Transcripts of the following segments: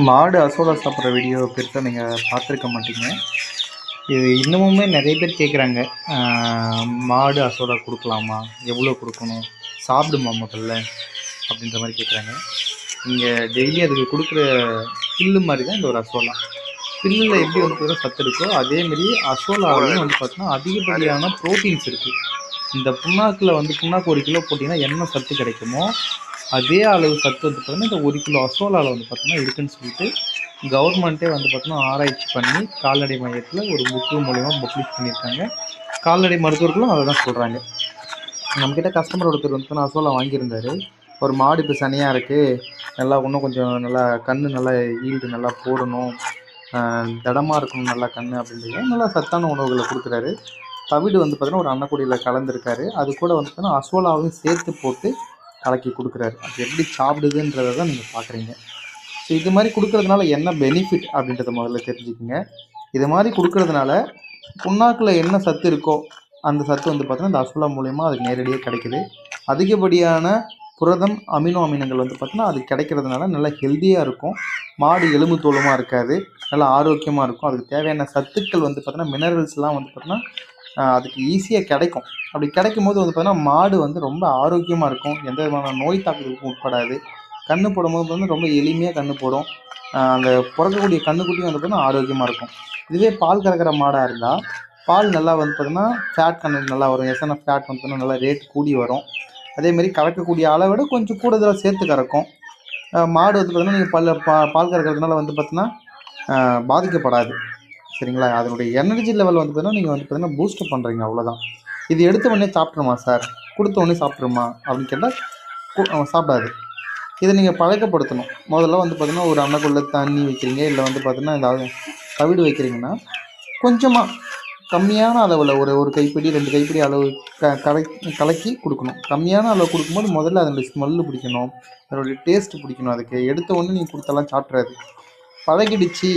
மாடு அசோலா சாப்பிட்ற வீடியோ பெருசாக நீங்கள் பார்த்துருக்க மாட்டீங்க. இது இன்னமுமே நிறைய பேர் கேட்குறாங்க, மாடு அசோலா கொடுக்கலாமா, எவ்வளோ கொடுக்கணும், சாப்பிடுமா முதல்ல அப்படின்ற மாதிரி கேட்குறாங்க. நீங்கள் டெய்லி அதுக்கு கொடுக்குற புல்லு மாதிரி தான் இந்த ஒரு அசோலா. புல்லில் எப்படி வந்து சத்து இருக்கோ அதேமாரி அசோலாவிலையும் வந்து பார்த்தீங்கன்னா அதிகப்படியான ப்ரோட்டீன்ஸ் இருக்குது. இந்த புண்ணாக்கில் வந்து புண்ணாக்கு 1 கிலோ போட்டிங்கன்னா என்ன சத்து கிடைக்குமோ அதே அளவு சத்து வந்து பார்த்தீங்கன்னா இந்த 1 கிலோ அசோலாவில் வந்து பார்த்தீங்கன்னா இருக்குதுன்னு சொல்லிட்டு கவர்மெண்ட்டே வந்து பார்த்தீங்கன்னா ஆராய்ச்சி பண்ணி கால்நடை மையத்தில் ஒரு புக்கு மூலயமா பப்ளிஷ் பண்ணியிருக்காங்க. கால்நடை மருத்துவர்களும் அதை தான் சொல்கிறாங்க. நம்மக்கிட்ட கஸ்டமர் ஒருத்தர் வந்து அசோலா வாங்கியிருந்தார். ஒரு மாடு இப்போ சனியாக இருக்குது, நல்லா இன்னும் கொஞ்சம் நல்லா கன்று நல்லா ஈல்டு நல்லா போடணும், திடமாக இருக்கணும் நல்லா கன்று அப்படின்றது நல்லா சத்தான உணவுகளை கொடுக்குறாரு. தவிடு வந்து பார்த்தீங்கன்னா ஒரு அன்னக்குடியில் கலந்துருக்காரு. அது கூட வந்து பார்த்தீங்கன்னா அசோலாவையும் சேர்த்து போட்டு கலக்கி கொடுக்குறாரு. அது எப்படி சாப்பிடுதுன்றதை தான் நீங்கள் பார்க்குறீங்க. ஸோ இது மாதிரி கொடுக்கறதுனால என்ன பெனிஃபிட் அப்படின்றத முதல்ல தெரிஞ்சுக்கோங்க. இது மாதிரி கொடுக்கறதுனால புண்ணாக்கில் என்ன சத்து இருக்கோ அந்த சத்து வந்து பார்த்தீங்கன்னா இந்த அசோலா மூலயமா அதுக்கு நேரடியாக கிடைக்குது. அதிகப்படியான புரதம் அமினோ அமினங்கள் வந்து பார்த்தீங்கன்னா அது கிடைக்கிறதுனால நல்லா ஹெல்த்தியாக இருக்கும். மாடு எலும்பு தோலுமாக இருக்காது, நல்லா ஆரோக்கியமாக இருக்கும். அதுக்கு தேவையான சத்துக்கள் வந்து பார்த்தீங்கன்னா மினரல்ஸ்லாம் வந்து பார்த்தீங்கன்னா அதுக்கு ஈஸியாக கிடைக்கும். அப்படி கிடைக்கும் போது வந்து பார்த்தீங்கன்னா மாடு வந்து ரொம்ப ஆரோக்கியமாக இருக்கும், எந்த விதமான நோய் தாக்குதலுக்கும் உட்படாது. கன்று போடும்போது வந்து ரொம்ப எளிமையாக கன்று போடும். அந்த பிறக்கக்கூடிய கன்றுக்குட்டியும் வந்து பார்த்தீங்கன்னா ஆரோக்கியமாக இருக்கும். இதுவே பால் கறக்கிற மாடாக இருந்தால் பால் நல்லா வந்து பார்த்தீங்கன்னா ஃபேட் கண்டென்ட் நல்லா வரும், எஸ்என்எஃப் ஃபேட் வந்து பார்த்தீங்கன்னா நல்லா ரேட் கூடி வரும். அதேமாரி கறக்கக்கூடிய அளவை விட கொஞ்சம் கூடுதலாக சேர்த்து கறக்கும். மாடு வந்து பார்த்தீங்கன்னா நீங்கள் பால் கறக்கிறதுனால வந்து பார்த்தீங்கன்னா பாதிக்கப்படாது. சரிங்களா? அதனுடைய எனர்ஜி லெவல் வந்து பார்த்தீங்கன்னா நீங்கள் வந்து பார்த்தீங்கன்னா பூஸ்டப் பண்ணுறீங்க, அவ்வளோதான். இது எடுத்த உடனே சாப்பிட்ருமா சார், கொடுத்த உடனே சாப்பிட்ருமா அப்படின்னு கேட்டால் சாப்பிடாது. இதை நீங்கள் பழக்கப்படுத்தணும். முதல்ல வந்து பார்த்தீங்கன்னா ஒரு அன்னக்குள்ளே தண்ணி வைக்கிறீங்க, இல்லை வந்து பார்த்தீங்கன்னா ஏதாவது தவிடு வைக்கிறீங்கன்னா கொஞ்சமாக கம்மியான அளவில் ஒரு கைப்பிடி 2 கைப்பிடி அளவு கலக்கி கொடுக்கணும். கம்மியான அளவு கொடுக்கும்போது முதல்ல அதனுடைய ஸ்மெல்லு பிடிக்கணும், அதனுடைய டேஸ்ட்டு பிடிக்கணும். அதுக்கு எடுத்த உடனே நீங்கள் கொடுத்தெல்லாம் சாப்பிட்றாது. பழகிடுச்சு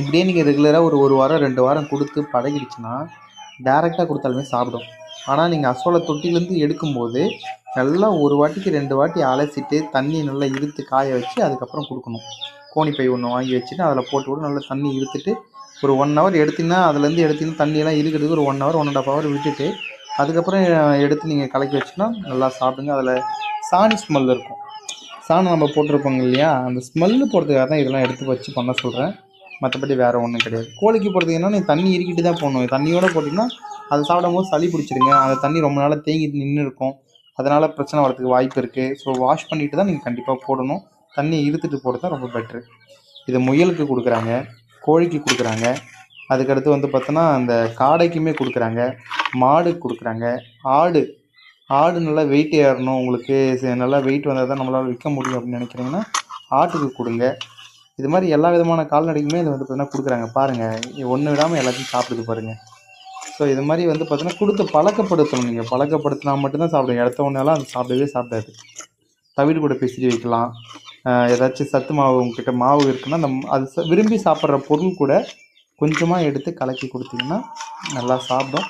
இப்படியே நீங்கள் ரெகுலராக ஒரு வாரம் 2 வாரம் கொடுத்து பழகிடுச்சுன்னா டேரெக்டாக கொடுத்தாலுமே சாப்பிடும். ஆனால் நீங்கள் அசோலா தொட்டிலேருந்து எடுக்கும்போது நல்லா ஒரு வாட்டிக்கு 2 வாட்டி அலசிட்டு தண்ணி நல்லா இழுத்து காய வச்சு அதுக்கப்புறம் கொடுக்கணும். கோணிப்பை ஒன்று வாங்கி வச்சுட்டு அதில் போட்டு விட்டு நல்லா தண்ணி இழுத்துட்டு ஒரு 1 ஹவர் எடுத்திங்கன்னா அதுலேருந்து எடுத்திங்கன்னா தண்ணியெல்லாம் இருக்கிறதுக்கு ஒரு 1 ஹவர் 1.5 ஹவர் விட்டுட்டு அதுக்கப்புறம் எடுத்து நீங்கள் கலக்கி வச்சுன்னா நல்லா சாப்பிடுங்க. அதில் சாணி ஸ்மெல் இருக்கும், சாணம் நம்ம போட்டிருப்போங்க இல்லையா, அந்த ஸ்மெல்லு போடுறதுக்காக தான் இதெல்லாம் எடுத்து வச்சு பண்ண சொல்கிறேன். மற்றபடி வேறு ஒன்றும் கிடையாது. கோழிக்கு போடுறதுன்னா நீ தண்ணி இறுக்கிட்டு தான் போடணும். தண்ணியோடு போட்டிங்கன்னா அதை சாப்பிடும் போது சளி பிடிச்சிருங்க. அந்த தண்ணி ரொம்ப நாளாக தேங்கி நின்று இருக்கும், அதனால் பிரச்சனை வரதுக்கு வாய்ப்பு இருக்குது. ஸோ வாஷ் பண்ணிவிட்டு தான் நீங்கள் கண்டிப்பாக போடணும். தண்ணியை இழுத்துட்டு போடுறது தான் ரொம்ப பெட்ரு. இது முயலுக்கு கொடுக்குறாங்க, கோழிக்கு கொடுக்குறாங்க, அதுக்கடுத்து வந்து பார்த்தோன்னா அந்த காடைக்குமே கொடுக்குறாங்க, மாடுக்கு கொடுக்குறாங்க. ஆடு நல்லா வெயிட் ஏறணும், உங்களுக்கு நல்லா வெயிட் வந்தால் தான் நம்மளால் விற்க முடியும் அப்படின்னு நினைக்கிறீங்கன்னா ஆட்டுக்கு கொடுங்க. இது மாதிரி எல்லா விதமான கால்நடைக்குமே இது வந்து பார்த்தீங்கன்னா கொடுக்குறாங்க. பாருங்கள், ஒன்று விடாமல் எல்லாத்தையும் சாப்பிடுது பாருங்கள். ஸோ இது மாதிரி வந்து பார்த்தீங்கன்னா கொடுத்து பழக்கப்படுத்தணும். நீங்கள் பழக்கப்படுத்தினா மட்டும்தான் சாப்பிடுங்க. எடுத்த ஒன்றெல்லாம் அது சாப்பிடாது. தவிடு கூட பிசிறி வைக்கலாம். ஏதாச்சும் சத்து மாவு உங்ககிட்ட மாவு இருக்குன்னா அது விரும்பி சாப்பிட்ற பொருள் கூட கொஞ்சமாக எடுத்து கலக்கி கொடுத்தீங்கன்னா நல்லா சாப்பிடும்.